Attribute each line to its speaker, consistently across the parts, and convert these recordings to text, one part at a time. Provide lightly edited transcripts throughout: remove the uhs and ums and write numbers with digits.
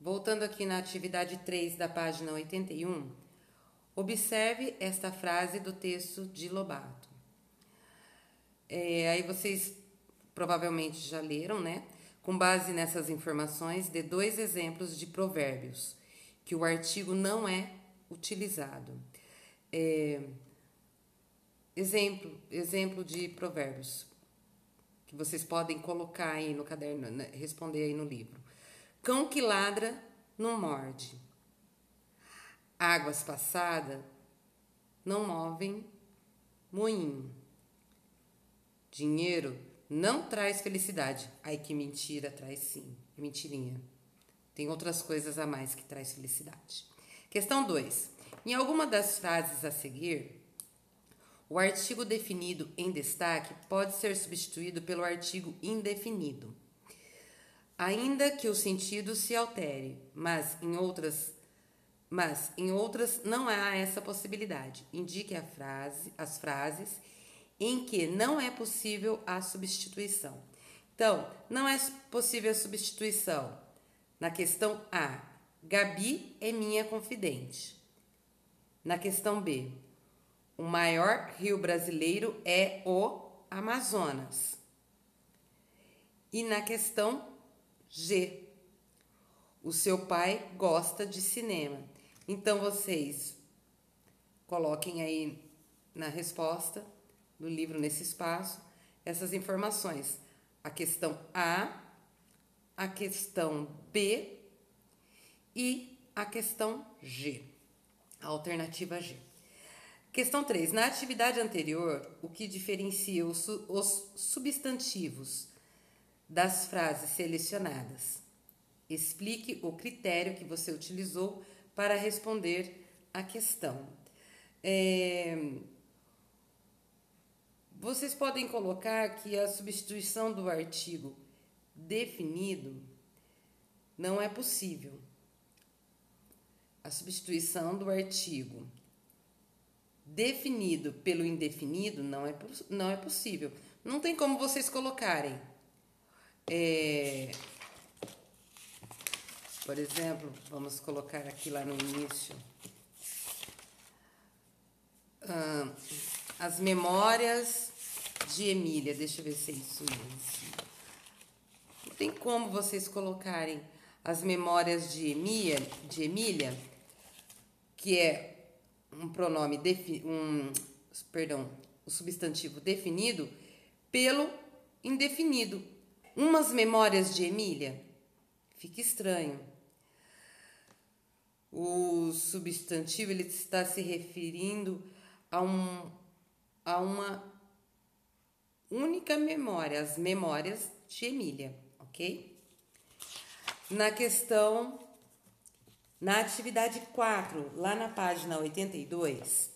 Speaker 1: Voltando aqui na atividade 3 da página 81, observe esta frase do texto de Lobato. Aí vocês provavelmente já leram, né? Com base nessas informações, dê 2 exemplos de provérbios que o artigo não é utilizado. Exemplo de provérbios que vocês podem colocar aí no caderno, né? Responder aí no livro. Cão que ladra não morde. Águas passadas não movem moinho. Dinheiro não traz felicidade. Ai, que mentira, traz sim. Mentirinha. Tem outras coisas a mais que traz felicidade. Questão 2. Em alguma das frases a seguir, o artigo definido em destaque pode ser substituído pelo artigo indefinido, ainda que o sentido se altere, mas em outras não há essa possibilidade. Indique as frases em que não é possível a substituição. Então, não é possível a substituição. Na questão A, Gabi é minha confidente. Na questão B, o maior rio brasileiro é o Amazonas. E na questão G, o seu pai gosta de cinema. Então, vocês coloquem aí na resposta do livro, nesse espaço, essas informações. A questão a questão B e a questão G. A alternativa G. Questão 3. Na atividade anterior, o que diferencia os substantivos das frases selecionadas? Explique o critério que você utilizou para responder a questão. Vocês podem colocar que a substituição do artigo definido não é possível. A substituição do artigo definido pelo indefinido não é possível. Não tem como vocês colocarem. Por exemplo, vamos colocar aqui lá no início. As memórias de Emília. Deixa eu ver se é isso mesmo. Não tem como vocês colocarem as memórias de Emília, que é um pronome o substantivo definido pelo indefinido. Umas memórias de Emília. Fica estranho. O substantivo ele está se referindo a uma única memória, as memórias de Emília, ok? Na atividade 4, lá na página 82,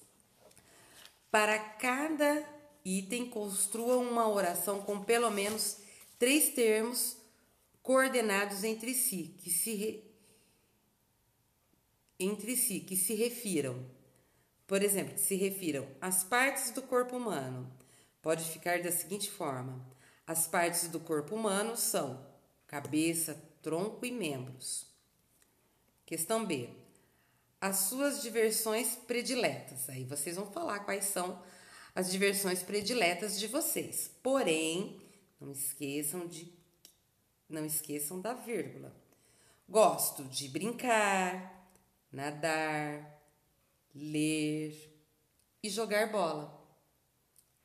Speaker 1: para cada item construa uma oração com pelo menos 3 termos coordenados entre si, que se refiram. Por exemplo, que se refiram às partes do corpo humano. Pode ficar da seguinte forma: as partes do corpo humano são cabeça, tronco e membros. Questão B. As suas diversões prediletas. Aí vocês vão falar quais são as diversões prediletas de vocês. Porém, não esqueçam da vírgula. Gosto de brincar, nadar, ler e jogar bola,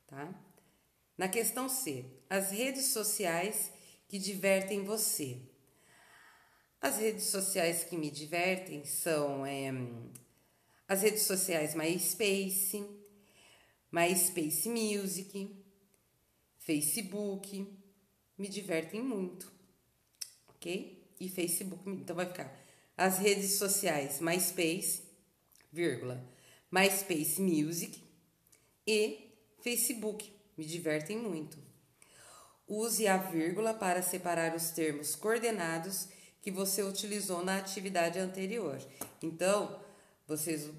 Speaker 1: tá? Na questão C, as redes sociais que divertem você. As redes sociais que me divertem são as redes sociais MySpace Music, Facebook, me divertem muito, ok? E Facebook, então vai ficar as redes sociais MySpace Music e Facebook, me divertem muito. Use a vírgula para separar os termos coordenados que você utilizou na atividade anterior. Então, vocês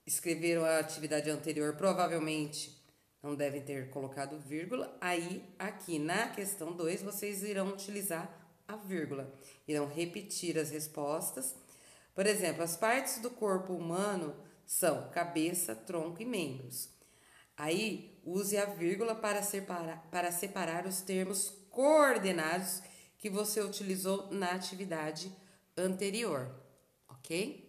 Speaker 1: escreveram a atividade anterior, provavelmente não devem ter colocado vírgula. Aí, aqui na questão 2, vocês irão utilizar a vírgula. Irão repetir as respostas. Por exemplo, as partes do corpo humano são cabeça, tronco e membros. Aí, use a vírgula para separar os termos coordenados que você utilizou na atividade anterior, ok?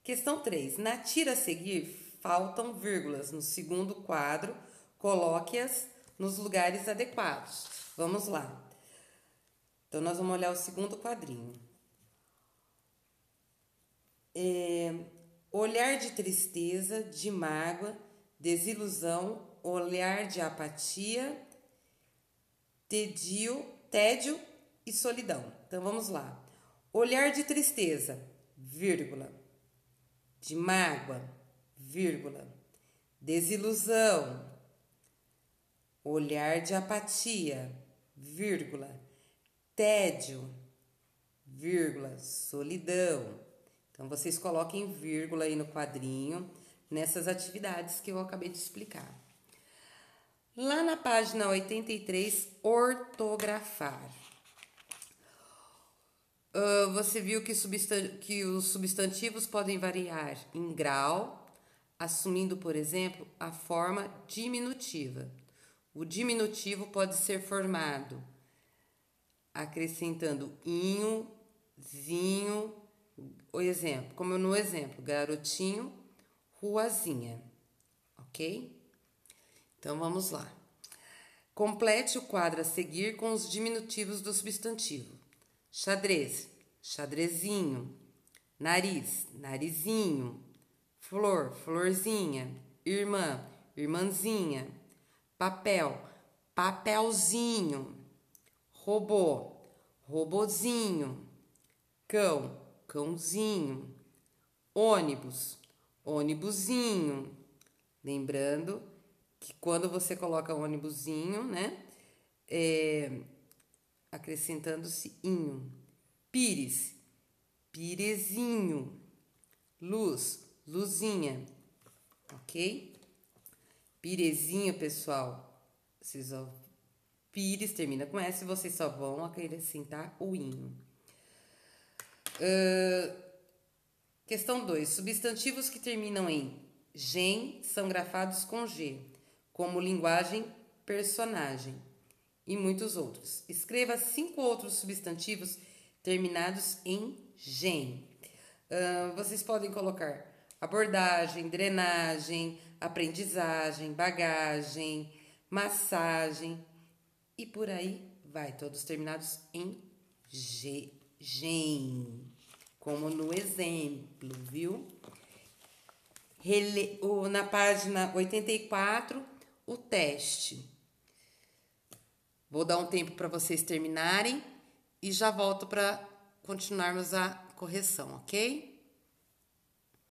Speaker 1: Questão 3. Na tira a seguir, faltam vírgulas no segundo quadro, coloque-as nos lugares adequados. Vamos lá. Então, nós vamos olhar o segundo quadrinho. Olhar de tristeza, de mágoa, desilusão, olhar de apatia, tédio e solidão. Então, vamos lá. Olhar de tristeza, vírgula, de mágoa, vírgula, desilusão, olhar de apatia, vírgula, tédio, vírgula, solidão. Então, vocês coloquem vírgula aí no quadrinho, nessas atividades que eu acabei de explicar. Lá na página 83, ortografar. Você viu que os substantivos podem variar em grau, assumindo, por exemplo, a forma diminutiva. O diminutivo pode ser formado acrescentando inho, zinho, como no exemplo, garotinho, ruazinha, ok? Então, vamos lá. Complete o quadro a seguir com os diminutivos do substantivo. Xadrez, xadrezinho. Nariz, narizinho. Flor, florzinha. Irmã, irmãzinha. Papel, papelzinho. Robô, robozinho. Cão, cãozinho. Ônibus, ônibusinho. Lembrando que quando você coloca ônibusinho, né? Acrescentando-se inho. Pires, pirezinho. Luz, luzinha. Ok? Pirezinho, pessoal. Pires termina com S, vocês só vão acrescentar o inho. Questão 2. Substantivos que terminam em gen são grafados com G, como linguagem, personagem e muitos outros. Escreva 5 outros substantivos terminados em gen. Vocês podem colocar abordagem, drenagem, aprendizagem, bagagem, massagem e por aí vai, todos terminados em gen, como no exemplo, viu? Na página 84, o teste. Vou dar um tempo para vocês terminarem e já volto para continuarmos a correção, ok?